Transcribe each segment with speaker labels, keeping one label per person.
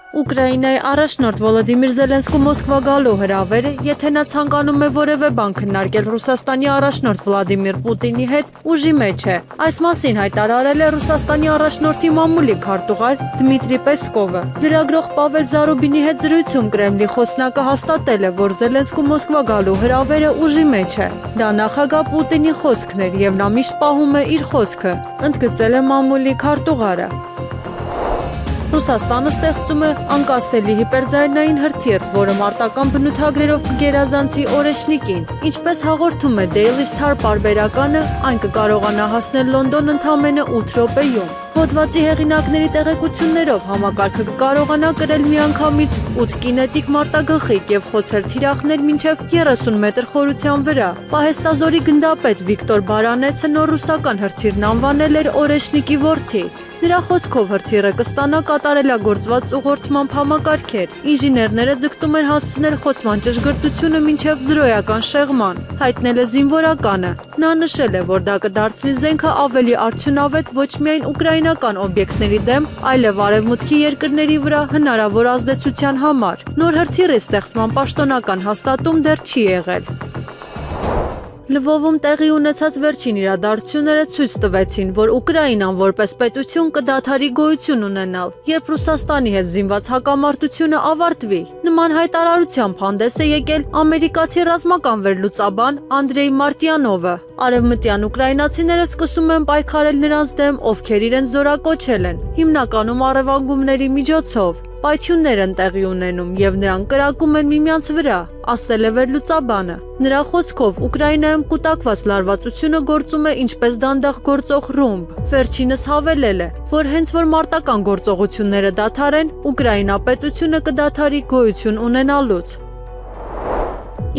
Speaker 1: Ուկրաինայի առաջնորդ Վոլոդիմիր Զելենսկու Մոսկվա գալու հրավերը, եթե նա ցանկանում է որևէ բան քննարկել Ռուսաստանի առաջնորդ Վլադիմիր Պուտինի հետ, ուժի մեջ է։ Այս մասին հայտարարել է Ռուսաստանի առաջնորդի մամուլի քարտուղար Դմիտրի Պեսկովը։ Լրագրող Պավել Զարուբինի հետ զրույցում Կրեմլի խոսնակը հաստատել է, որ Զելենսկու Մոսկվա գալու հրավերը ուժի մեջ է։ Դա նախագահ Պուտինի խոսքն էր եւ նա միշտ պահում է իր խոսքը, ընդգծել է մամուլի քարտուղարը։ Ռուսաստանը ստեղծում է անկասելի հիպերձայնային հրթիռ, որը մարտական բնութագրերով կգերազանցի օրեշնիկին։ Ինչպես հաղորդում է Daily Star պարբերականը, այն կկարողանա հասնել Լոնդոն ընդամենը 8 րոպեում։ Հոդվածի հեղինակների տեղեկություններով համակարգը կկարողանա կրել միանգամից 8 կինետիկ մարտագլխիկ եւ խոցել թիրախներ մինչեւ 30 մետր խորության վրա։ Պահեստազորի գնդապետ Վիկտոր Բարանեցը նոր ռուսական հրթիռն անվանել էր օրեշնիկի որդի։ Նրա խոսքով հրթիռը կստանա կատարելագործված ուղղորդմամբ համակարգեր։ Ինժեներները ձգտում են հասցնել խոցման ճշգրտությունը մինչև զրոյական շեղման, հայտնել է զինվորականը։ Նա նշել է, որ դա կդարձնի զենքը ավելի արդյունավետ ոչ միայն ուկրաինական օբյեկտների դեմ, այլև արևմուտքի երկրների վրա հնարավոր ազդեցության համար։ Նոր հրթիռի ստեղծման պաշտոնական հաստատում դեռ չի եղել։ Լվովում տեղի ունեցած վերջին իրադարձությունները ցույց տվեցին, որ Ուկրաինան որպես պետություն կդադարի գոյություն ունենալ, երբ Ռուսաստանի հետ զինված հակամարտությունը ավարտվի։ Նման հայտարարությամբ հանդես է եկել ամերիկացի ռազմական վերլուծաբան Անդրեյ Մարտյանովը։ Արևմտյան ուկրաինացիները սկսում են պայքարել նրանց դեմ, ովքեր իրենց զորակոչել են, հիմնականում առևանգումների միջոցով։ Պայթյուններ են տեղի ունենում եւ նրանք կրակում են միմյանց վրա, ասել է վերլուծաբանը։ Նրա խոսքով Ուկրաինայում կուտակված լարվածությունը գործում է ինչպես դանդաղ գործող ռումբ։ Վերջինս հավելել է, որ հենց որ մարտական գործողությունները դադարեն, Ուկրաինա պետությունը կդադարի գոյություն ունենալուց։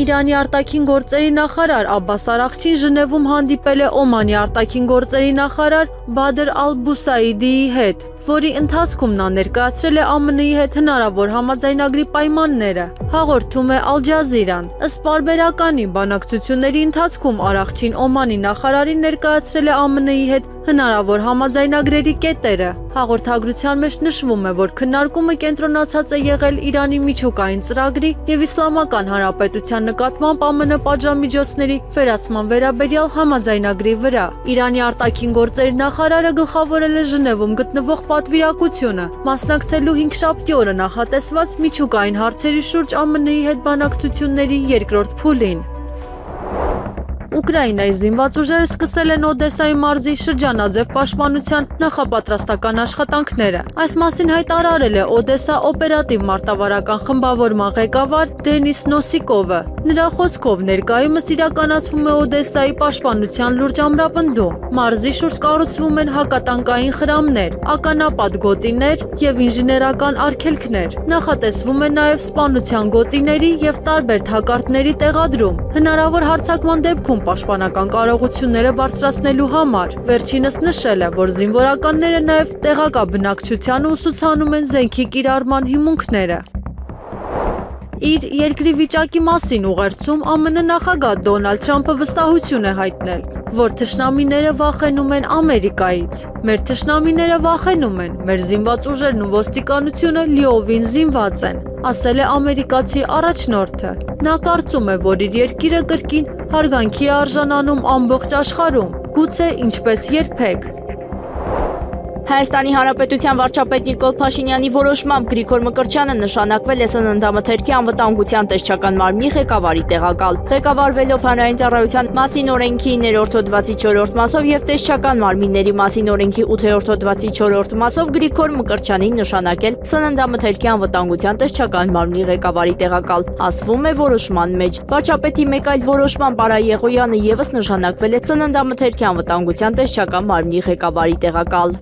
Speaker 1: Իրանի արտաքին գործերի նախարար Աբբաս Արաղչին Ժնևում հանդիպել է Օմանի արտաքին գործերի նախարար Բադր Ալ-Բուսայիդիի հետ, որի ընթացքում նա ներկայացրել է ԱՄՆ-ի հետ հնարավոր համաձայնագրի պայմանները, հաղորդում է Ալ Ջազիրան։ Ըստ պարբերականի բանակցությունների ընթացքում Արաղչին Օմանի նախարարին ներկայացրել է ԱՄՆ-ի հետ հնարավոր համաձայնագրերի կետերը։ Հաղորդագրության մեջ նշվում է, որ քննարկումը կենտրոնացած է եղել Իրանի միջուկային ծրագրի եւ Իսլամական Հանրապետության նկատմամբ ԱՄՆ պատժամիջոցների վերացման վերաբերյալ համաձայնագրի վրա։ Իրանի արտաքին գործերի նախարարը գլխավորել է Ժնևում գտնվող պատվիրակությունը, մասնակցելու 5-շաբթի օրը նախատեսված միջուկային հարցերի շուրջ ԱՄՆ-ի հետ բանակցությունների երկրորդ փուլին։ Ուկրաինայի զինված ուժերը սկսել են Օդեսայի մարզի շրջանաձև պաշտպանության նախապատրաստական աշխատանքները։ Այս մասին հայտարարել է Օդեսա օպերատիվ մարտավարական խմբավորման ղեկավար Դենիս Նոսիկովը։ Նրա խոսքով ներկայումս իրականացվում է Օդեսայի պաշտպանության լուրջ ամրապնդում։ Մարզի շուրջ կառուցվում են հակատանկային խրամներ, ականապատ գոտիներ եւ ինժեներական արգելքներ։ Նախատեսվում է նաեւ սպանության գոտիների եւ տարբեր թակարդների տեղադրում։ Հնարավոր հարձակման դեպքում պաշտպանական կարողությունները բարձրացնելու համար։ Վերջինս նշել է, որ զինվորականները նաև տեղակաբնակչությանը ուսուցանում են զենքի կիրառման հիմունքները։ Իր երկրի վիճակի մասին ուղերձում ԱՄՆ նախագահ Դոնալդ Թրամփը վստահություն է հայտնել, որ թշնամիները վախենում են Ամերիկայից։ Մեր թշնամիները վախենում են, մեր զինված ուժերն ու ոստիկանությունը լիովին զինված են, ասել է ամերիկացի առաջնորդը։ Նա կարծում է, որ իր երկիրը կրկին հարգանքի է արժանանում ամբողջ աշխարհում, գուցե ինչպես երբեք։
Speaker 2: Հայաստանի Հանրապետության վարչապետ Նիկոլ Փաշինյանի որոշմամբ Գրիգոր Մկրտչյանը նշանակվել է Սննդամթերքի անվտանգության տեսչական մարմնի ղեկավարի տեղակալ։ Ղեկավարվելով Հանրային ծառայության մասին օրենքի 9-րդ հոդվածի 4-րդ մասով եւ տեսչական մարմինների մասին օրենքի 8-րդ հոդվածի 4-րդ մասով Գրիգոր Մկրտչյանին նշանակել Սննդամթերքի անվտանգության տեսչական մարմնի ղեկավարի տեղակալ։ Ասվում է որոշման մեջ։ Վարչապետի մեկ այլ որոշմամբ Արա Եղոյանը եւս նշանակվել է Սննդամթերքի անվտանգության տեսչական մարմնի ղեկավարի տեղակալ։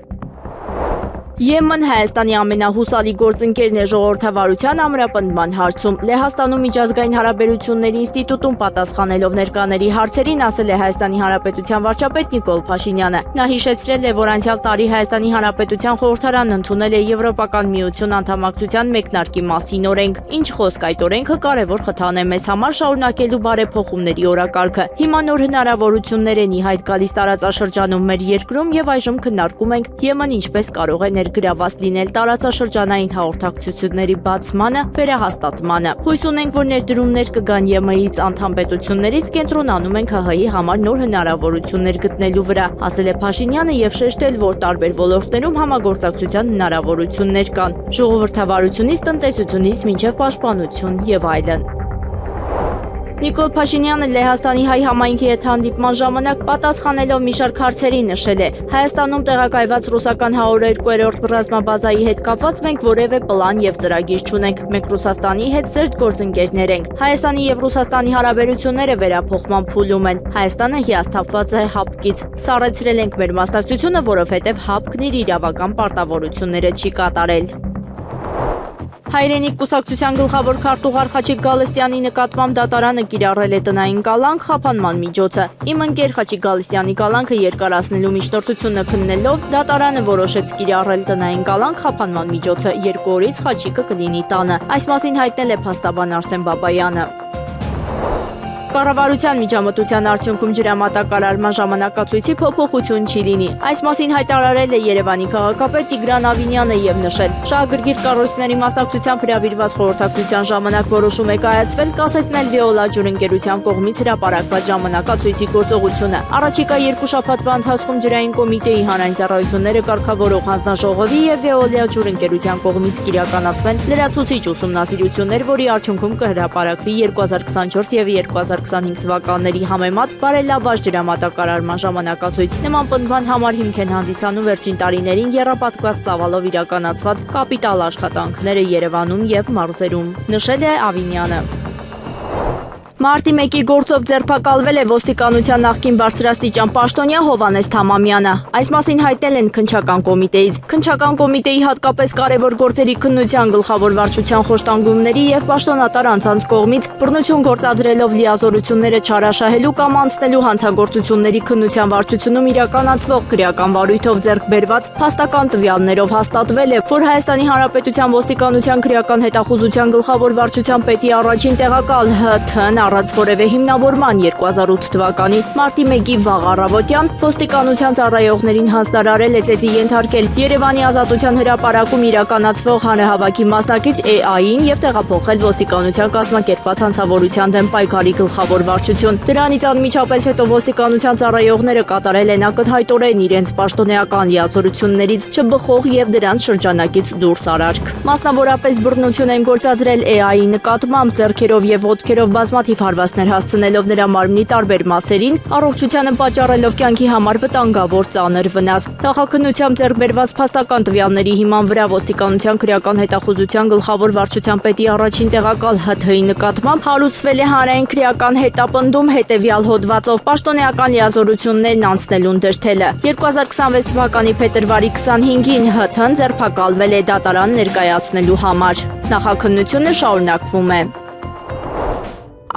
Speaker 2: ԵՄ-ն Հայաստանի ամենահուսալի գործընկերն է ժողովրդավարության ամրապնդման հարցում։ Լեհաստանում միջազգային հարաբերությունների ինստիտուտում պատասխանելով ներկաների հարցերին ասել է Հայաստանի Հանրապետության վարչապետ Նիկոլ Փաշինյանը։ Նա հիշեցրել է, որ անցյալ տարի Հայաստանի Հանրապետության խորհրդարանն ընդունել է Եվրոպական միություն անդամակցության մեկնարկի մասին օրենք, ինչ խոսք այդ օրենքը կարևոր խթան է մեզ համար շարունակելու բարեփոխումների օրակարգը։ Հիմա նոր հնարավորություններ են ի հայտ գալիս տարածաշրջանում մեր երկրում եւ այժմ քննարկում ենք ԵՄ-ն ինչպես կարող է էր գրաված լինել տարածաշրջանային հաղորդակցությունների բացմանը, վերահաստատմանը։ Հույս ունենք, որ ներդրումներ կգան ԵՄ-ից անդամ պետություններից, կենտրոնանում ենք ՀՀ-ի համար նոր հնարավորություններ գտնելու վրա, ասել է Փաշինյանը եւ շեշտել, որ տարբեր ոլորտներում համագործակցության հնարավորություններ կան՝ ժողովրդավարությունից, տնտեսությունից մինչև պաշտպանություն եւ այլն։ Նիկոլ Փաշինյանը Լեհաստանի հայ համայնքի հետ հանդիպման ժամանակ պատասխանելով մի շարք հարցերի նշել է. Հայաստանում տեղակայված ռուսական 102-րդ ռազմաբազայի հետ կապված մենք որևէ պլան եւ ծրագիր չունենք։ Մենք Ռուսաստանի հետ զերծ գործընկերներ ենք։ Հայաստանի եւ Ռուսաստանի հարաբերությունները վերափոխման փուլում են։ Հայաստանը հիասթափված է ՀԱՊԿ-ից։ Սառեցրել ենք մեր մասնակցությունը, որովհետեւ ՀԱՊԿ-ն իր իրավական պարտավորությունները չի կատարել։ Հայրենիք կուսակցության գլխավոր քարտուղար Խաչիկ Գալստյանի նկատմամբ դատարանը կիրառել է տնային կալանք խափանման միջոցը։ Իմ ընկեր Խաչիկ Գալստյանի կալանքը երկարացնելու միջնորդությունը քննելով դատարանը որոշեց կիրառել տնային կալանք խափանման միջոցը։ 2 օրից Խաչիկը կլինի տանը։ Այս մասին հայտնել է փաստաբան Արսեն Բաբայանը։ Կառավարության միջամտության արդյունքում ջրամատակարարման ժամանակացույցի փոփոխություն չի լինի։ Այս մասին հայտարարել է Երևանի քաղաքապետ Տիգրան Ավինյանը եւ նշել. շահագրգիռ կառույցների մասնակցությամբ հրավիրված խորհրդակցության ժամանակ որոշում է կայացվել կասեցնել Վեոլա ջուրընկերության կողմից հրապարակված ժամանակացույցի գործողությունը։ Առաջիկա 2 շաբաթվա ընթացքում ջրային կոմիտեի հանրային ծառայությունները կարգավորող հանձնաժողովի եւ Վեոլա ջուրընկերության կողմից կիրականացվեն լրացուցիչ ուսումնասիրություններ, որի արդյունքում կհրապարակվի 2024 եւ 2025 թվականների համեմատ բարելավված ջրամատակարարման ժամանակացույց։ Նման պնդման համար հիմք են հանդիսանում վերջին տարիներին եռապատկված ծավալով իրականացված կապիտալ աշխատանքները Երևանում եւ մարզերում, նշել է Ավինյանը։ Մարտի 1-ի գործով ձերբակալվել է ոստիկանության նախկին բարձրաստիճան պաշտոնյա Հովհաննես Թամամյանը։ Այս մասին հայտնել են քննչական կոմիտեից։ Քննչական կոմիտեի հատկապես կարևոր գործերի քննության գլխավոր վարչության խոշտանգումների եւ պաշտոնատար անձանց կողմից բռնություն գործադրելով լիազորությունները չարաշահելու կամ անցնելու հանցագործությունների քննության վարչությունում իրականացվող քրեական վարույթով ձեռք բերված փաստական տվյալներով հաստատվել է, որ Հայաստանի Հանրապետության ոստիկանության քրեական հետախուզության գլխավոր վարչության պետի առաջին տեղակալ ՀԹ-ն առանց որևէ հիմնավորման 2008 թվականի մարտի 1-ի վաղ առավոտյան ոստիկանության ծառայողներին հանձնարարել է ծեծի ենթարկել Երևանի Ազատության հրապարակում իրականացվող հանրահավաքի մասնակից ԷԱ-ին եւ տեղափոխել ոստիկանության կազմակերպած հանցավորության դեմ պայքարի գլխավոր վարչություն։ Դրանից անմիջապես հետո ոստիկանության ծառայողները կատարել են ակնհայտորեն իրենց պաշտոնեական լիազորություններից չբխող եւ դրանց շրջանակից դուրս արարք։ Մասնավորապես բռնություն են գործադրել ԷԱ-ի նկատմամբ ձեռքերով եւ ոտքերով բազմաթիվ հարվածներ հասցնելով նրա մարմնի տարբեր մասերին, առողջությանը պատճառելով կյանքի համար վտանգավոր ծանր վնաս։ Նախաքննությամբ ձեռք բերված փաստական տվյալների հիման վրա ոստիկանության քրեական հետախուզության գլխավոր վարչության պետի առաջին տեղակալ ՀԹ-ի նկատմամբ հարուցվել է հանրային քրեական հետապնդում հետևյալ հոդվածով պաշտոնեական լիազորություններն անցնելուն դրդելը։ 2026 թվականի փետրվարի 25-ին ՀԹ-ն ձերբակալվել է դատարան ներկայացնելու համար։ Նախաքննությունը շարունակվում է։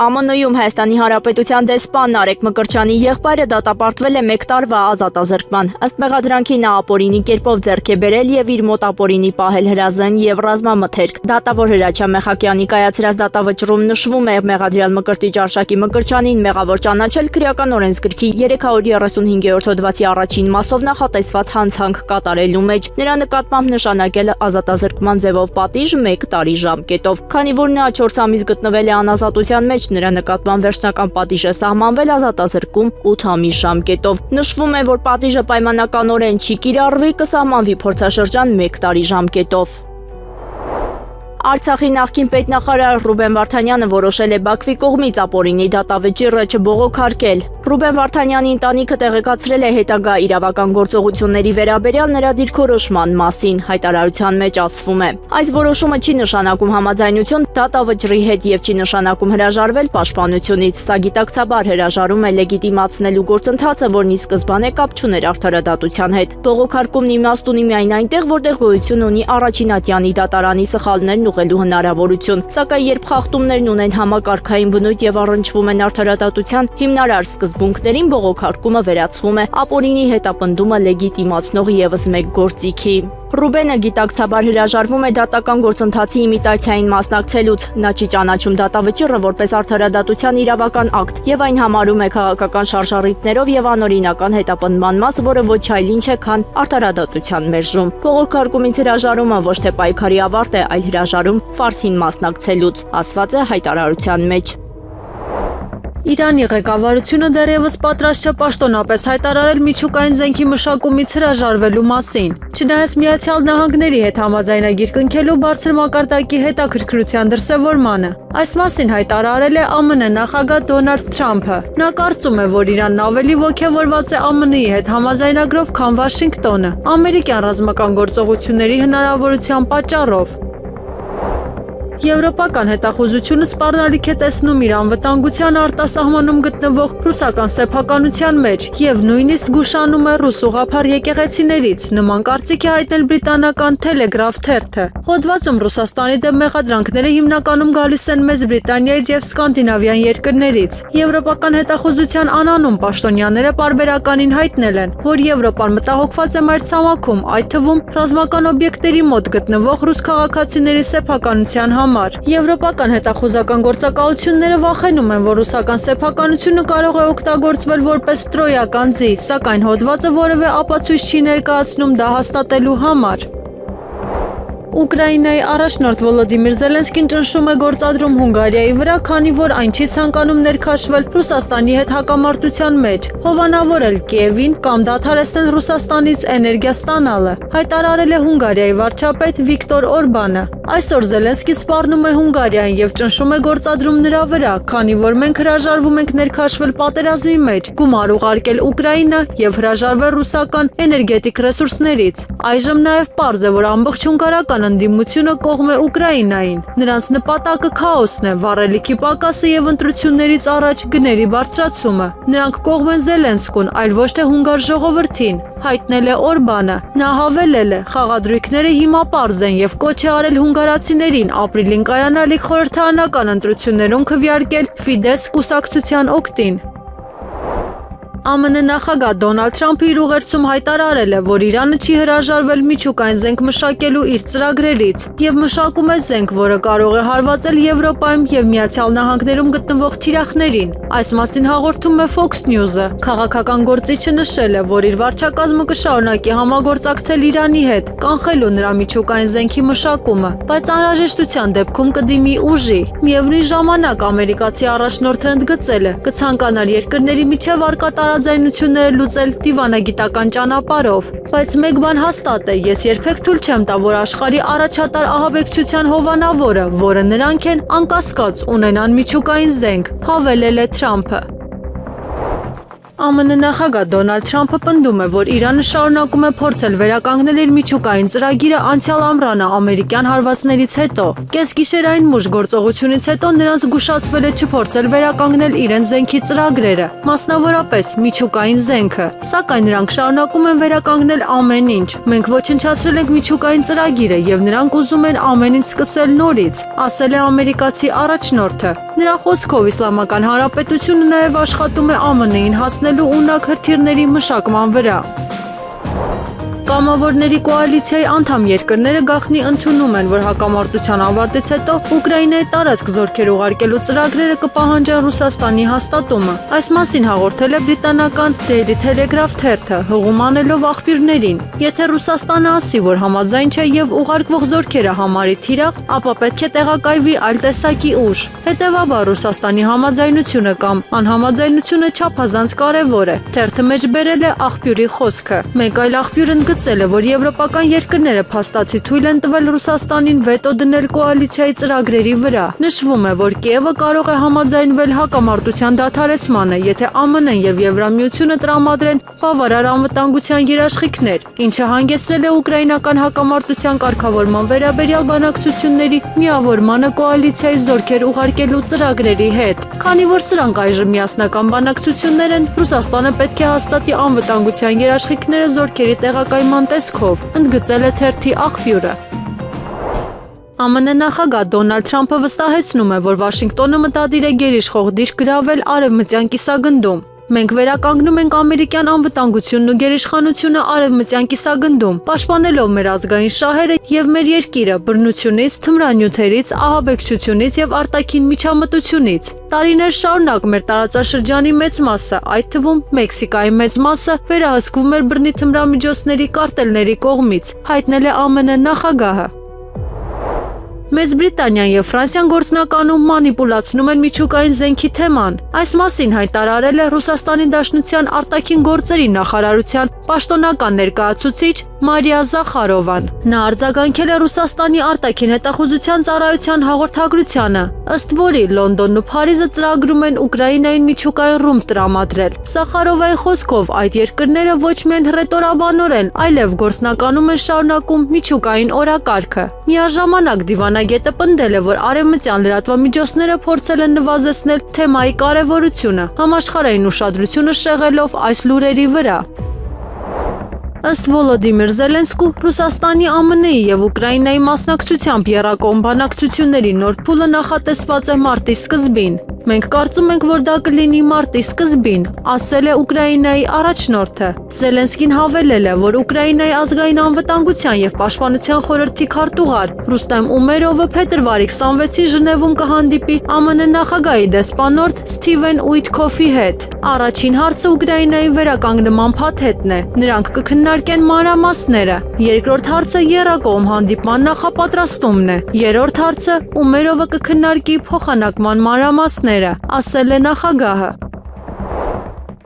Speaker 2: ԱՄՆ-ում Հայաստանի Հանրապետության դեսպան Նարեկ Մկրտչյանի եղբայրը դատապարտվել է 1 տարվա ազատազրկման։ Ըստ մեղադրանքի նա ապօրինի կերպով ձեռք է բերել եւ իր մոտ ապօրինի պահել հրազեն եւ ռազմամթերք։ Դատավոր Հրաչյա Մեխակյանի կայացրած դատավճռում նշվում է մեղադրյալ Մկրտիչ Արշակի Մկրտչյանին մեղավոր ճանաչել քրեական օրենսգրքի 335-րդ հոդվածի առաջին մասով նախատեսված հանցանք կատարելու մեջ։ Նրա նկատմամբ նշանակել ազատազրկման ձևով պատիժ 1 տարի ժամկետով։ Քանի որ նա 4 ամիս գտնվել է անազատության մեջ, նրա նկատմամբ վերջնական պատիժ է սահմանվել ազատազրկում 8 ամիս ժամկետով։ Նշվում է, որ պատիժը պայմանականորեն չի կիրառվի, կսահմանվի փորձաշրջան 1 տարի ժամկետով։ Արցախի նախկին պետնախարար Ռուբեն Վարդանյանը որոշել է Բաքվի կողմից ապօրինի դատավճիռը չբողոքարկել։ Ռուբեն Վարդանյանի ընտանիքը տեղեկացրել է հետագա իրավական գործողությունների վերաբերյալ նրա դիրքորոշման մասին, հայտարարության մեջ ասվում է. Այս որոշումը չի նշանակում համաձայնություն դատավճռի հետ եւ չի նշանակում հրաժարվել պաշտպանությունից։ Սա գիտակցաբար հրաժարում է լեգիտիմացնելու գործընթացը, որն ի սկզբանե կապ չուներ արդարադատության հետ։ Բողոքարկումն իմաստ ունի միայն այնտեղ, որտեղ գոյություն ունի առաջինատյանի դատարանի սխալներն ուղղելու հնարավորություն, սակայն երբ խախտումներն ունեն համակարգային բնույթ եւ առնչվում են արդարադատության հիմնարար սկզբունքներին բողոքարկումը վերածվում է ապօրինի հետապնդումը լեգիտիմացնող ևս մեկ գործիքի։ Ռուբենը գիտակցաբար հրաժարվում է դատական գործընթացի իմիտացիային մասնակցելուց։ Նա չի ճանաչում դատավճիռը որպես արդարադատության իրավական ակտ եւ այն համարում է քաղաքական շարժառիթներով եւ անօրինական հետապնդման մաս, որը ոչ այլ ինչ է, քան արդարադատության մերժում։ Բողոքարկումից հրաժարումը ոչ թե պայքարի ավարտ է, այլ հրաժարում ֆարսին մասնակցելուց, ասված է հայտարարության մեջ։
Speaker 1: Իրանի ղեկավարությունը դեռևս պատրաստ չէ պաշտոնապես հայտարարել միջուկային զենքի մշակումից հրաժարվելու մասին։ Չնայած Միացյալ Նահանգների հետ համաձայնագիր կնքելու բարձր մակարդակի հետաքրքրության դրսևորմանը։ Այս մասին հայտարարել է ԱՄՆ նախագահ Դոնալդ Թրամփը։ Նա կարծում է, որ Իրանն ավելի ոգևորված է ԱՄՆ-ի հետ համաձայնագրով, քան Վաշինգտոնը, ամերիկյան ռազմական գործողությունների հնարավորության պատճառով։ Եվրոպական հետախուզությունը սպառնալիք է տեսնում իր անվտանգության արտասահմանում գտնվող ռուսական սեփականության մեջ եւ նույնիսկ զգուշանում է ռուս ուղղափառ եկեղեցիներից, նման կարծիք է հայտնել բրիտանական Telegraph թերթը։ Հոդվածում Ռուսաստանի դեմ մեղադրանքները հիմնականում գալիս են Մեծ Բրիտանիայից եւ սկանդինավյան երկրներից։ Եվրոպական հետախուզության անանուն պաշտոնյաները պարբերականին հայտնել են, որ Եվրոպան մտահոգված է մայրցամաքում, այդ թվում ռազմական օբյեկտների մոտ գտնվող ռուս քաղաքացիների սեփականության Եվրոպական հետախուզական գործակալությունները վախենում են, որ ռուսական սեփականությունը կարող է օգտագործվել որպես տրոյական ձի, սակայն հոդվածը որևէ ապացույց չի ներկայացնում դա հաստատելու համար։ Ուկրաինայի առաջնորդ Վոլոդիմիր Զելենսկին ճնշում է գործադրում Հունգարիայի վրա, քանի որ այն չի ցանկանում ներքաշվել Ռուսաստանի հետ հակամարտության մեջ, հովանավորել Կիևին կամ դադարեցնել Ռուսաստանից էներգիա ստանալը, հայտարարել է Հունգարիայի վարչապետ Վիկտոր Օրբանը։ Այսօր Զելենսկին սպառնում է Հունգարիային եւ ճնշում է գործադրում նրա վրա, քանի որ մենք հրաժարվում ենք ներքաշվել պատերազմի մեջ, գումար ուղարկել Ուկրաինա եւ հրաժարվել ռուսական էներգետիկ ռեսուրսներից։ Այժմ նաեւ պարզ է, որ ամբողջ հունգարական ընդդիմությունը կողմ է Ուկրաինային։ Նրանց նպատակը քաոսն է, վառելիքի պակասը եւ ընտրություններից առաջ գների բարձրացումը։ Նրանք կողմ են Զելենսկուն, այլ ոչ թե հունգար ժողովրդին, հայտնել է Օրբանը։ Նա հավելել է. խաղադրույքները հիմա պարզ են եւ կոչ է արել հունգարացիներին ապրիլին կայանալիք խորհրդարանական ընտրություններում քվեարկել Ֆիդես կուսակցության օգտին։ ԱՄՆ նախագահ Դոնալդ Թրամփը իր ուղերձում հայտարարել է, որ Իրանը չի հրաժարվել միջուկային զենք մշակելու իր ծրագրերից եւ մշակում է զենք, որը կարող է հարվածել Եվրոպայում եւ Միացյալ Նահանգներում գտնվող թիրախներին։ Այս մասին հաղորդում է Fox News-ը։ Քաղաքական գործիչը նշել է, որ իր վարչակազմը կշարունակի համագործակցել Իրանի հետ, կանխելու նրա միջուկային զենքի մշակումը, բայց անհրաժեշտության դեպքում կդիմի ուժի։ Միևնույն ժամանակ ամերիկացի առաջնորդը ընդգծել է, կցանկանար երկրների միջև առկա տարաձայնությունները լուծել դիվանագիտական ճանապարհով, բայց մեկ բան հաստատ է, ես երբեք թույլ չեմ տա, որ աշխարհի առաջատար ահաբեկչության հովանավորը, որը նրանք են, անկասկած ունենան միջուկային զենք, հավելել է Թրամփը։ ԱՄՆ նախագահ Դոնալդ Թրամփը պնդում է, որ Իրանը շարունակում է փորձել վերականգնել իր միջուկային ծրագիրը անցյալ ամռանը ամերիկյան հարվածներից հետո։ Կեսգիշերային մուժ գործողությունից հետո նրանց զգուշացվել է չփորձել վերականգնել իրենց զենքի ծրագրերը, մասնավորապես միջուկային զենքը, սակայն նրանք շարունակում են վերականգնել ամեն ինչ։ Մենք ոչնչացրել ենք միջուկային ծրագիրը եւ նրանք ուզում են ամեն ինչ սկսել նորից, ասել է ամերիկացի առաջնորդը։ Նրա խոսքով Իսլամական Հանրապետությունը նաև աշխատում է ԱՄՆ-ին հասնելու ունակ հրթիռների մշակման վրա։ Կամավորների կոալիցիայի անդամ երկրները գաղտնի ընդունում են, որ հակամարտության ավարտից հետո Ուկրաինայի տարածք զորքեր ուղարկելու ծրագրերը կպահանջեն Ռուսաստանի հաստատումը։ Այս մասին հաղորդել է բրիտանական Daily Telegraph թերթը, հղում անելով աղբյուրներին։ Եթե Ռուսաստանը ասի, որ համաձայն չէ եւ ուղարկվող զորքերը համարի թիրախ, ապա պետք է տեղակայվի այլ տեսակի ուժ։ Հետևաբար Ռուսաստանի համաձայնությունը կամ անհամաձայնությունը չափազանց կարևոր է։ Թերթը մեջ բերել է աղբյուրի խոսքը։ Մեկ այլ աղբյուր ընդգծել է, որ եվրոպական երկրները փաստացի թույլ են տվել Ռուսաստանին վետո դնել կոալիցիայի ծրագրերի վրա։ Նշվում է, որ Կիևը կարող է համաձայնվել հակամարտության դադարեցմանը, եթե ԱՄՆ-ն եւ Եվրամիությունը տրամադրեն բավարար անվտանգության երաշխիքներ, ինչը հանգեցրել է ուկրաինական հակամարտության կարգավորման վերաբերյալ բանակցությունների միավորմանը կոալիցիայի զորքեր ուղարկելու ծրագրերի հետ։ Քանի որ սրանք այժմ միասնական բանակցություններ են, Ռուսաստանը պետք է հաստատի անվտանգության երաշխիքները զորքերի տեղակայման տեսքով, ընդգծել է թերթի աղբյուրը։ ԱՄՆ նախագահ Դոնալդ Թրամփը վստահեցնում է, որ Վաշինգտոնը մտադիր է գերիշխող դիրք գրավել Արևմտյան կիսագնդում։ Մենք վերականգնում ենք ամերիկյան անվտանգությունն ու գերիշխանությունը արևմտյան կիսագնդում, պաշտպանելով մեր ազգային շահերը եւ մեր երկիրը բռնությունից, թմրանյութերից, ահաբեկչությունից եւ արտաքին միջամտությունից։ Տարիներ շարունակ մեր տարածաշրջանի մեծ մասը, այդ թվում Մեքսիկայի մեծ մասը, վերահսկվում էր բռնի թմրամիջոցների կարտելների կողմից, հայտնել է ԱՄՆ նախագահը։ Մեծ Բրիտանիան եւ Ֆրանսիան գործնականում մանիպուլացնում են միջուկային զենքի թեման։ Այս մասին հայտարարել է Ռուսաստանի Դաշնության արտաքին գործերի նախարարության պաշտոնական ներկայացուցիչ Մարիա Զախարովան։ Նա արձագանքել է Ռուսաստանի արտաքին հետախուզության ծառայության հաղորդագրությանը, ըստ որի Լոնդոնն ու Փարիզը ծրագրում են Ուկրաինային միջուկային ռումբ տրամադրել։ Զախարովայի խոսքով այդ երկրները ոչ միայն հռետորաբանորեն, այլև գործնականում են շարունակում միջուկային օրակարգը։ Միաժամանակ դիվանագետը պնդել է, որ արևմտյան լրատվամիջոցները փորձել են նվազեցնել թեմայի կարևորությունը, համաշխարհային ուշադրությունը շեղելով այս լուրերի վրա։ Ըստ Վոլոդիմիր Զելենսկու, Ռուսաստանի, ԱՄՆ-ի եւ Ուկրաինայի մասնակցությամբ եռակողմ բանակցությունների նոր փուլը նախատեսված է մարտի սկզբին։ Մենք կարծում ենք, որ դա կլինի մարտի սկզբին, ասել է Ուկրաինայի առաջնորդը։ Զելենսկին հավելել է, որ Ուկրաինայի ազգային անվտանգության եւ պաշտպանության խորհրդի քարտուղար Ռուստեմ Ումերովը փետրվարի 26-ին Ժնևում կհանդիպի ԱՄՆ նախագահի դեսպանորդ Սթիվեն Ուիտքոֆի հետ։ Առաջին հարցը Ուկրաինայի վերականգնման փաթեթն է։ Նրանք կքննարկեն մանրամասները։ Երկրորդ հարցը եռակողմ հանդիպման նախապատրաստումն է։ Երրորդ հարցը Ումերովը կքննարկի փոխանակման մանրամասները, ասել է նախագահը։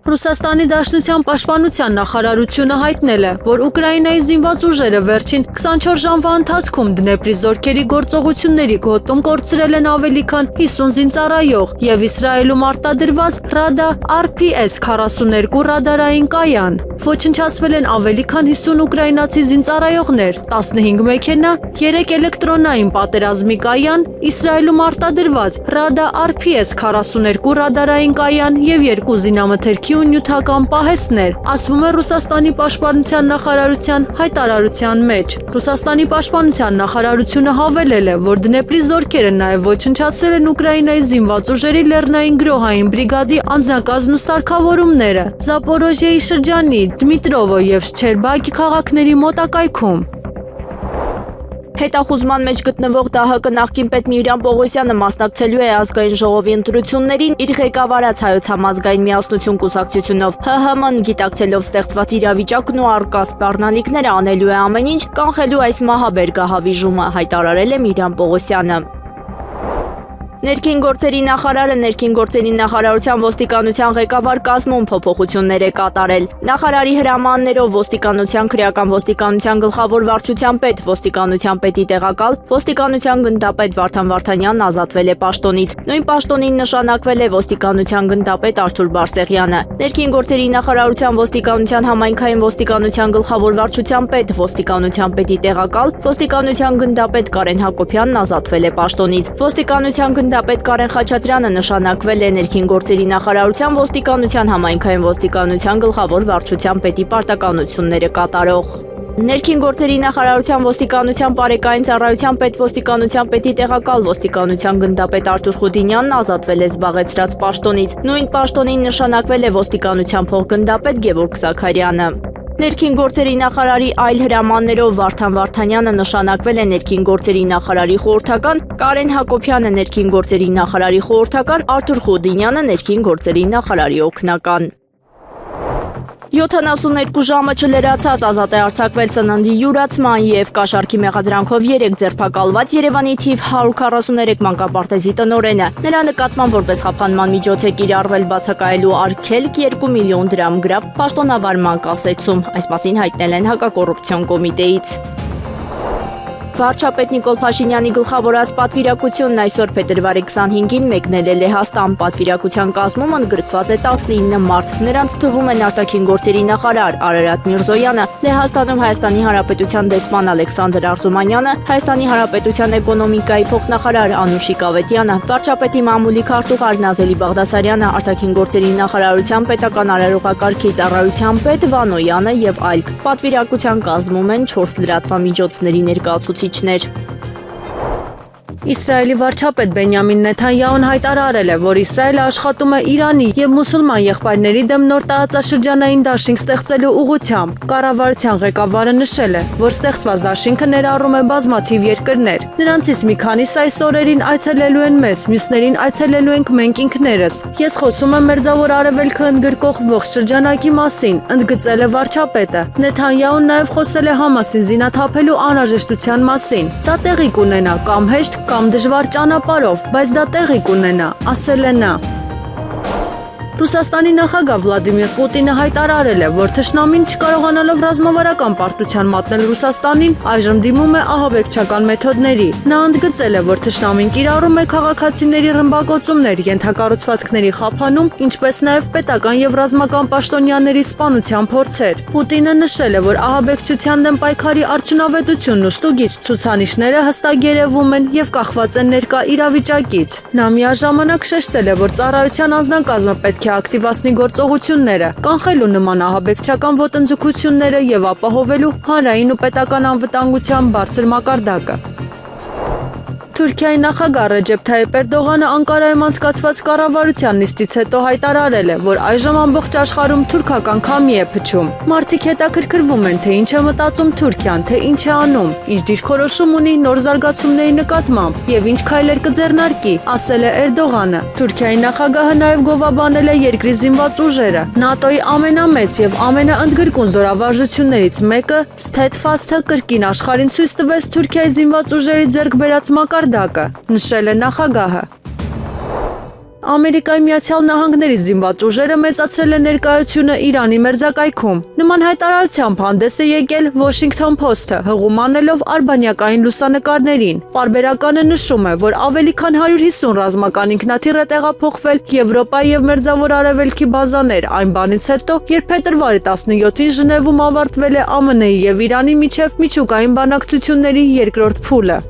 Speaker 1: Ռուսաստանի Դաշնության պաշտպանության նախարարությունը հայտնել է, որ Ուկրաինայի զինված ուժերը վերջին 24 ժամվա ընթացքում Դնեպրի զորքերի գործողությունների գոտում կորցրել են ավելի քան 50 զինծառայող եւ Իսրայելում արտադրված Ռադա RPS 42 ռադարային կայան։ Ոչնչացվել են ավելի քան 50 ուկրաինացի զինծառայողներ, 15 մեքենա, 3 էլեկտրոնային պատերազմի կայան, Իսրայելում արտադրված Ռադա RPS 42 ռադարային կայան եւ 2 զինամթերքի ու նյութական պահեստներ, ասվում է Ռուսաստանի պաշտպանության նախարարության հայտարարության մեջ։ Ռուսաստանի պաշտպանության նախարարությունը հավելել է, որ Դնեպրի զորքերը նաև ոչնչացրել են Ուկրաինայի զինված ուժերի լեռնային գրոհային բրիգադի անձնակազմն ու սարքավորումները Զապորոժիայի շրջանի Դմիտրովո եւ Շչերբակի քաղաքների մոտակայքում։
Speaker 2: Հետախուզման մեջ գտնվող ԴՀԿ նախկին պետ Միրյամ Պողոսյանը մասնակցելու է ազգային ժողովի ընտրություններին իր ղեկավարած Հայոց համազգային միասնություն կուսակցությունով։ ՀՀՄ-ն գիտակցելով ստեղծված իրավիճակն ու առկա սպառնալիքները անելու է ամեն ինչ, կանխելու այս մահաբեր գահավիժումը, հայտարարել է Միրյամ Պողոսյանը։ Ներքին գործերի նախարարը ներքին գործերի նախարարության ոստիկանության ղեկավար կազմում փոփոխություններ է կատարել։ Նախարարի հրամաններով ոստիկանության քրեական ոստիկանության գլխավոր վարչության պետ, ոստիկանության պետի տեղակալ, ոստիկանության գնդապետ Վարդան Վարդանյանն ազատվել է պաշտոնից։ Նույն պաշտոնին նշանակվել է ոստիկանության գնդապետ Արթուր Բարսեղյանը։ Ներքին գործերի նախարարության ոստիկանության համայնքային ոստիկանության գլխավոր վարչության պետ, ոստիկանության պետի տեղակալ, ոստիկանության գնդապետ Կարեն Հակոբյանն ազատվել է պաշտոնից։ Ոստիկանության գնդապետ Կարեն Խաչատրյանը նշանակվել է ներքին գործերի նախարարության ոստիկանության համայնքային ոստիկանության գլխավոր վարչության պետի պարտականությունները կատարող։ Ներքին գործերի նախարարության ոստիկանության բարեկային ծառայության պետ ոստիկանության պետի տեղակալ ոստիկանության գնդապետ Արթուր Խուդինյանն ազատվել է զբաղեցրած պաշտոնից։ Նույն պաշտոնին նշանակվել է ոստիկանության փոխգնդապետ Գևորգ Զաքարյանը։ Ներքին գործերի նախարարի այլ հրամաններով Վարդան Վարդանյանը նշանակվել է ներքին գործերի նախարարի խորհրդական, Կարեն Հակոբյանը ներքին գործերի նախարարի խորհրդական, Արթուր Խուդինյանը ներքին գործերի նախարարի օգնական։ 72 ժամը չլրացած ազատ է արձակվել սննդի յուրացման եւ կաշառքի մեղադրանքով 3 ձերբակալված Երևանի թիվ 143 մանկապարտեզի տնօրենը։ Նրա նկատմամբ որպես խափանման միջոց է կիրառվել բացակայելու արգելք 2 միլիոն դրամ գրավ պաշտոնավարման կասեցում։ Այս մասին հայտնել են հակակոռուպցիոն կոմիտեից։ Վարչապետ Նիկոլ Փաշինյանի գլխավորած պատվիրակությունն այսօր փետրվարի 25-ին մեկնել է Լեհաստան։ Պատվիրակության կազմում ընդգրկված է 19 մարդ։ Նրանց թվում են արտաքին գործերի նախարար Արարատ Միրզոյանը, Լեհաստանում Հայաստանի Հանրապետության դեսպան Ալեքսանդր Արզումանյանը, Հայաստանի Հանրապետության էկոնոմիկայի փոխնախարար Անուշիկ Ավետյանը, վարչապետի մամուլի քարտուղար Նազելի Բաղդասարյանը, արտաքին գործերի նախարարության պետական արարողակարգի ծառայության պետ Վանոյանը եւ այլք։ Պատվիրակության կազմում են 4 լրատվամիջոցների ներկայացուցիչներ։
Speaker 1: Իսրայելի վարչապետ Բենյամին Նեթանյահուն հայտարարել է, որ Իսրայելը աշխատում է Իրանի եւ մուսուլման եղբայրների դեմ նոր տարածաշրջանային դաշինք ստեղծելու ուղղությամբ։ Կառավարության ղեկավարը նշել է, որ ստեղծված դաշինքը ներառում է բազմաթիվ երկրներ։ Նրանցից մի քանիսը այս օրերին այցելելու են մեզ, մյուսներին այցելելու ենք մենք ինքներս։ Ես խոսում եմ Մերձավոր Արևելքը ընդգրկող ողջ շրջանակի մասին, ընդգծել է վարչապետը։ Նեթանյահուն նաեւ խոսել է Համասին զինաթափելու անհրաժեշտության մասին։ Դա տեղի կունենա կամ հեշտ կամ դժվար ճանապարհով, բայց դա տեղի կունենա, ասել է նա։ Ռուսաստանի նախագահ Վլադիմիր Պուտինը հայտարարել է, որ թշնամին չկարողանալով ռազմավարական պարտության մատնել Ռուսաստանին, այժմ դիմում է ահաբեկչական մեթոդների։ Նա ընդգծել է, որ թշնամին կիրառում է քաղաքացիների ռմբակոծումներ, ենթակառուցվածքների խափանում, ինչպես նաև պետական եւ ռազմական պաշտոնյաների սպանության փորձեր։ Պուտինը նշել է, որ ահաբեկչության դեմ պայքարի արդյունավետությունն ու ստուգիչ ցուցանիշները հստակ երևում են եւ կախված են ներկա իրավիճակից։ Նա միաժամանակ շեշտել է, որ ծառայության անձնակազմը պետք է ակտիվացնի գործողությունները, կանխելու նման ահաբեկչական ոտնձգությունները եւ ապահովելու հանրային ու պետական անվտանգության բարձր մակարդակը։ Թուրքիայի նախագահ Ռեջեփ Թայիփ Էրդողանը Անկարայում անցկացված կառավարության նիստից հետո հայտարարել է, որ այժմ ամբողջ աշխարհում թուրքական քամի է փչում։ Մարդիկ հետաքրքրվում են, թե ինչ է մտածում Թուրքիան, թե ինչ է անում, ինչ դիրքորոշում ունի նոր զարգացումների նկատմամբ եւ ինչ քայլեր կձեռնարկի, ասել է Էրդողանը։ Թուրքիայի նախագահը նաեւ գովաբանել է երկրի զինված ուժերը։ ՆԱՏՕ-ի ամենամեծ եւ ամենաընդգրկուն զորավարժություններից մեկը Steadfast-ը կրկին աշխարհին ցույց տվեց Թուրքիայի զինված ուժերի ձեռք բերած մակարդակը, նշել է նախագահը։ Ամերիկայի Միացյալ Նահանգների զինված ուժերը մեծացրել են ներկայությունը Իրանի մերձակայքում։ Նման հայտարարությամբ հանդես է եկել Washington Post-ը, հղում անելով արբանյակային լուսանկարներին։ Պարբերականը նշում է, որ ավելի քան 150 ռազմական ինքնաթիռ է տեղափոխվել Եվրոպայի եւ Մերձավոր Արևելքի բազաներ այն բանից հետո, երբ փետրվարի 17-ին Ժնևում ավարտվել է ԱՄՆ-ի եւ Իրանի միջև միջուկային բանակցությունների երկրորդ փուլը։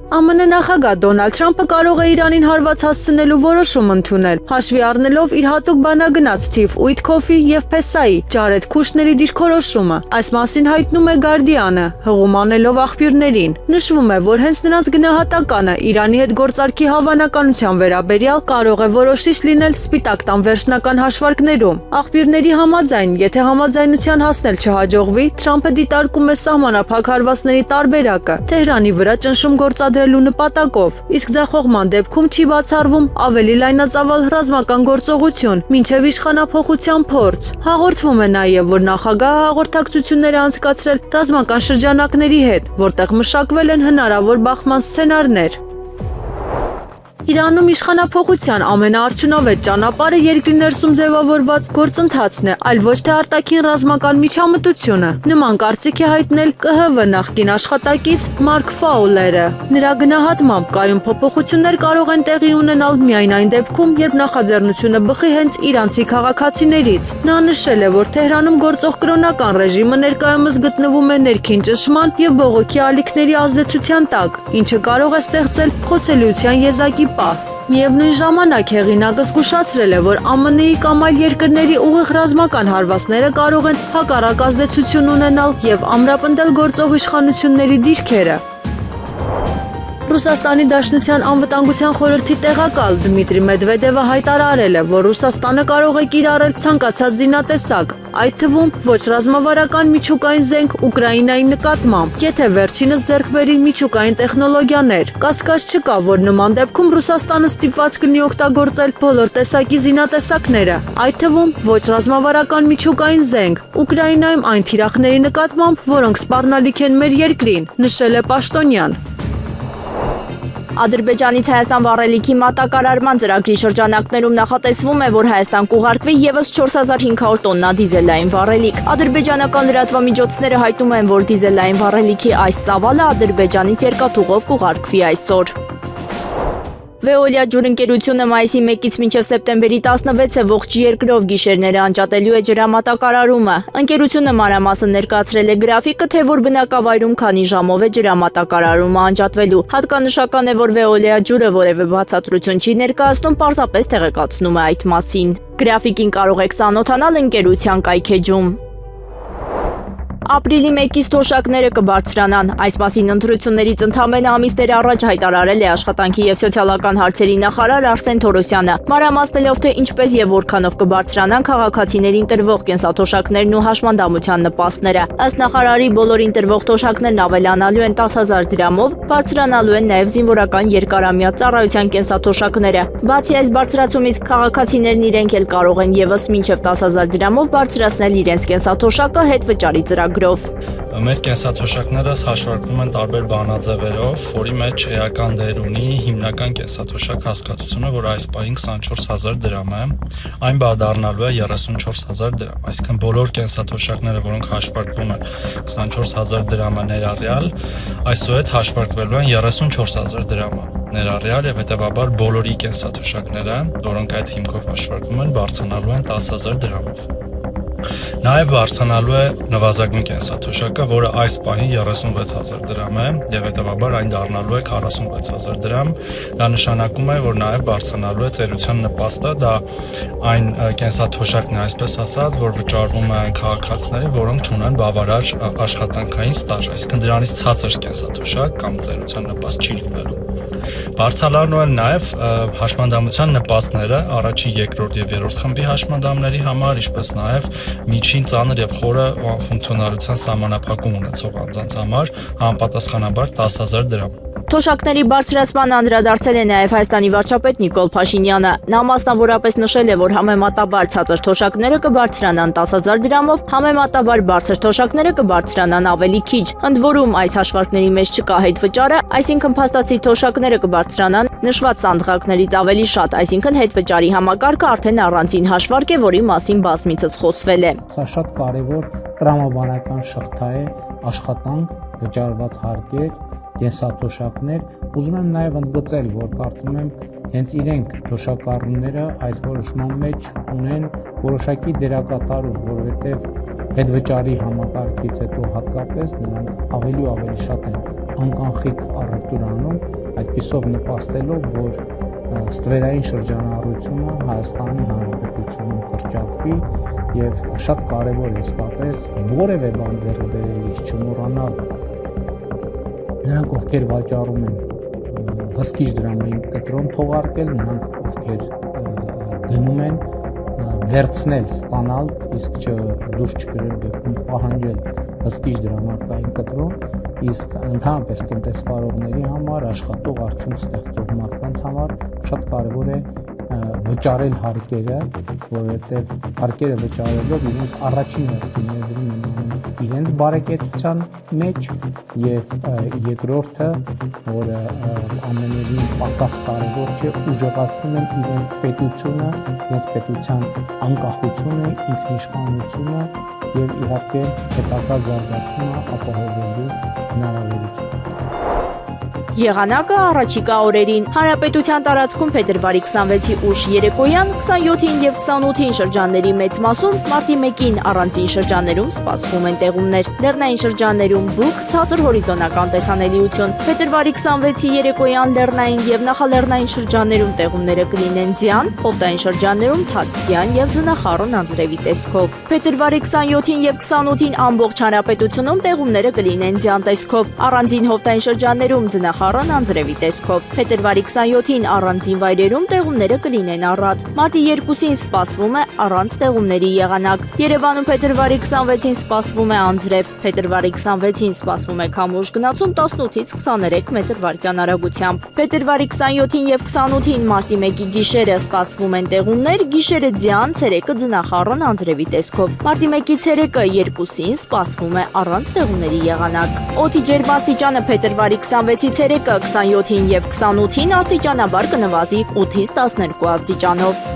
Speaker 1: ԱՄՆ նախագահ Դոնալդ Թրամփը կարող է Իրանին հարված հասցնելու որոշում ընդունել, հաշվի առնելով իր հատուկ բանագնաց Սթիվ Ուիթքոֆի եւ Փեսայի Ջարեդ Քուշների դիրքորոշումը։ Այս մասին հայտնում է Guardian-ը, հղում անելով աղբյուրներին։ Նշվում է, որ հենց նրանց գնահատականը Իրանի հետ գործարքի հավանականության վերաբերյալ կարող է որոշիչ լինել Սպիտակ տան վերջնական հաշվարկներում։ Աղբյուրների համաձայն, եթե համաձայնության հասնել չհաջողվի, Թրամփը դիտարկում է սահմանափակ հարվածների տարբերակը Թեհրանի վրա ճնշում գործադրելու նպատակով, իսկ ձախողման դեպքում չի բացառվում ավելի լայնածավալ ռազմական գործողություն, մինչև իշխանափոխության փորձ։ Հաղորդվում է նաև, որ նախագահը հաղորդակցություններ է անցկացրել ռազմական շրջանակների հետ, որտեղ մշակվել են հնարավոր բախման սցենարներ։ Իրանում իշխանափոխության ամենաարդյունավետ ճանապարհը երկրի ներսում ձևավորված գործընթացն է, այլ ոչ թե արտաքին ռազմական միջամտությունը։ Նման կարծիք է հայտնել ԿՀՎ նախկին աշխատակից Մարկ Ֆաուլերը։ Նրա գնահատմամբ կայուն փոփոխություններ կարող են տեղի ունենալ միայն այն դեպքում, երբ նախաձեռնությունը բխի հենց իրանցի քաղաքացիներից։ Նա նշել է, որ Թեհրանում գործող կրոնական ռեժիմը ներկայումս գտնվում է ներքին ճնշման եւ բողոքի ալիքների ազդեցության տակ, ինչը կարող է ստեղծել խոցելիության եզակի Միևնույն ժամանակ հեղինակը զգուշացրել է, որ ԱՄՆ-ի կամ այլ երկրների ուղիղ ռազմական հարվածները կարող են հակառակ ազդեցություն ունենալ եւ ամրապնդել գործող իշխանությունների դիրքերը։ Ռուսաստանի Դաշնության անվտանգության խորհրդի տեղակալ Դմիտրի Մեդվեդևը հայտարարել է, որ Ռուսաստանը կարող է կիրառել ցանկացած զինատեսակ, այդ թվում ոչ ռազմավարական միջուկային զենք Ուկրաինայի նկատմամբ, եթե վերջինս ձեռք բերի միջուկային տեխնոլոգիաներ։ Կասկած չկա, որ նման դեպքում Ռուսաստանը ստիպված կլինի օգտագործել բոլոր տեսակի զինատեսակները, այդ թվում ոչ ռազմավարական միջուկային զենք Ուկրաինայում այն թիրախների նկատմամբ, որոնք սպառնալիք են մեր երկրին, նշել է պաշտոնյան։
Speaker 2: Ադրբեջանից Հայաստան վառելիքի մատակարարման ծրագրի շրջանակներում նախատեսվում է, որ Հայաստան կուղարկվի եւս 4500 տոննա դիզելային վառելիք։ Ադրբեջանական լրատվամիջոցները հայտնում են, որ դիզելային վառելիքի այս ծավալը Ադրբեջանից երկաթուղով կուղարկվի այսօր։ Veolia ջուրընկերությունը մայիսի 1-ից մինչև սեպտեմբերի 16-ը ողջ երկրով գիշերները անջատելու է ջրամատակարարումը։ Ընկերությունը մանրամասն ներկայացրել է գրաֆիկը, թե որ բնակավայրում քանի ժամով է ջրամատակարարումը անջատվելու։ Հատկանշական է, որ Veolia ջուրը որևէ բացատրություն չի ներկայացնում, պարզապես տեղեկացնում է այդ մասին։ Գրաֆիկին կարող եք ծանոթանալ ընկերության կայքեջում։ Ապրիլի 1-ից թոշակները կբարձրանան։ Այս մասին ընտրություններից ընդամենը ամիսներ առաջ հայտարարել է աշխատանքի եւ սոցիալական հարցերի նախարար Արսեն Թորոսյանը։ Մանրամասնելով թե ինչպես եւ որքանով կբարձրանան քաղաքացիներին տրվող կենսաթոշակներն ու հաշմանդամության նպաստները։ Ըստ նախարարի բոլորին տրվող թոշակներն ավելանալու են 10,000 դրամով, բարձրանալու են նաեւ զինվորական երկարամյա ծառայության կենսաթոշակները։ Բացի այս բարձրացումից քաղաքացիներն իրենք էլ կարող են եւս մինչեւ 10,000 դրամով բարձրացնել իրենց կենսաթոշակը հետվճարի ծրագրով։
Speaker 3: Մեր կենսաթոշակները հաշվարկվում են տարբեր բանաձևերով, որի մեջ էական դեր ունի հիմնական կենսաթոշակ հասկացությունը, որ այս պահին 24,000 դրամ է, այն դառնալու է 34,000 դրամ, այսինքն բոլոր կենսաթոշակները, որոնք հաշվարկվում են 24,000 դրամը ներառյալ, այսուհետ հաշվարկվելու են 34,000 դրամը ներառյալ եւ հետեւաբար բոլորի կենսաթոշակները, որոնք այդ հիմքով հաշվարկվում են, բարձրանալու են 10,000 դրամով։ Նաև բարձրանալու է նվազագույն կենսաթոշակը, որը այս պահին 36,000 դրամ է եւ հետեւաբար այն դառնալու է 46,000 դրամ։ Դա նշանակում է, որ նաև բարձրանալու է ծերության նպաստը, դա այն կենսաթոշակն է, այսպես ասած, որ վճարվում է այն քաղաքացիներին, որոնք ունեն բավարար աշխատանքային ստաժ, այսինքն դրանից ցածր կենսաթոշակ կամ ծերության նպաստ չի լինելու։ Բարձրանալու են նաև հաշմանդամության նպաստները առաջին, երկրորդ եւ երրորդ խմբի հաշմանդամների համար, ինչպես նաև միջին, ծանր եւ խորը ֆունկցիոնալության սահմանափակում ունեցող անձանց համար համապատասխանաբար 10,000 դրամ։
Speaker 2: Թոշակների բարձրացման անդրադարձել է նաև Հայաստանի վարչապետ Նիկոլ Փաշինյանը։ Նա մասնավորապես նշել է, որ համեմատաբար ցածր թոշակները կբարձրանան 10,000 դրամով, համեմատաբար բարձր թոշակները կբարձրանան ավելի քիչ։ Ընդ որում այս հաշվարկների մեջ չկա հետվճարը, այսինքն փաստացի թոշակները կբարձրանան նշված սանդղակներից ավելի շատ, այսինքն հետվճարի համակարգը արդեն առանձին հաշվարկ է, որի մասին բազմիցս խոսվել է։
Speaker 4: Սա շատ կարևոր տրամաբանական շղթա է, աշխատանք, վճարված հարկեր, կենսաթոշակներ, ուզում եմ նաև ընդգծել, որ կարծում եմ հենց իրենք թոշակառուները այս որոշման մեջ ունեն որոշակի դերակատարում, որովհետև հետվճարի համակարգից հետո հատկապես նրանք ավելի ու ավելի շատ են անկանխիկ առևտուր անում, այդպիսով նպաստելով, որ ստվերային շրջանառությունը Հայաստանի Հանրապետությունում կրճատվի եւ շատ կարեւոր է իսկապես որևէ բան ձեռք բերելիս չմոռանալ նրանք, ովքեր վաճառում են հսկիչ դրամային կտրոն թողարկել, նրանք, ովքեր գնում են վերցնել, ստանալ, իսկ դուրս չգրել դեպքում պահանջել հսկիչ դրամարկային կտրոն, իսկ ընդհանրապես տնտեսվարողների համար, աշխատող արդյունք ստեղծող մարդկանց համար շատ կարևոր է վճարել հարկերը, որովհետև հարկերը վճարելով իրենք առաջին հերթին ներդրում են իրենց բարեկեցության մեջ եւ երկրորդը, որը ամենևին պակաս կարևոր չէ, ուժեղացնում են իրենց պետությունը, իրենց պետության անկախությունը, ինքնիշխանությունը եւ իհարկե հետագա զարգացումը ապահովելու հնարավորությունը։
Speaker 2: Եղանակը առաջիկա օրերին Հանրապետության տարածքում փետրվարի 26-ի ուշ երեկոյան, 27-ին եւ 28-ին շրջանների մեծ մասում, մարտի 1-ին առանձին շրջաններում սպասվում են տեղումներ։ Լեռնային շրջաններում բուք, ցածր հորիզոնական տեսանելիություն։ Փետրվարի 26-ի երեկոյան լեռնային եւ նախալեռնային շրջաններում տեղումները կլինեն ձյան, հովտային շրջաններում թացձյան եւ ձնախառն անձրևի տեսքով։ Փետրվարի 27-ին եւ 28-ին ամբողջ հանրապետությունում տեղումները կլինեն ձյան տեսքով, առանձին հովտային շրջաններում ձնախառն անձրևի տեսքով։ Փետրվարի 27-ին առանձին վայրերում տեղումները կլինեն առատ։ Մարտի 2-ին սպասվում է առանց տեղումների եղանակ։ Երևանում փետրվարի 26-ին սպասվում է անձրև։ Փետրվարի 26-ին սպասվում է քամուշ գնացում 18-ից 23 մետր/վայրկյան արագությամբ։ Փետրվարի 27-ին եւ 28-ին մարտի 1-ի գիշերը սպասվում են տեղումներ, գիշերը ձյան, ցերեկը ձնախառն անձրևի տեսքով։ Մարտի 1-ի ցերեկը 2-ին սպասվում է առանց տեղումների եղանակ։ Օդի ջերմաստիճանը փետրվարի 26-ի ցերեկը 27-ին եւ 28-ին աստիճանաբար կնվազի 8-ից 12 աստիճանով։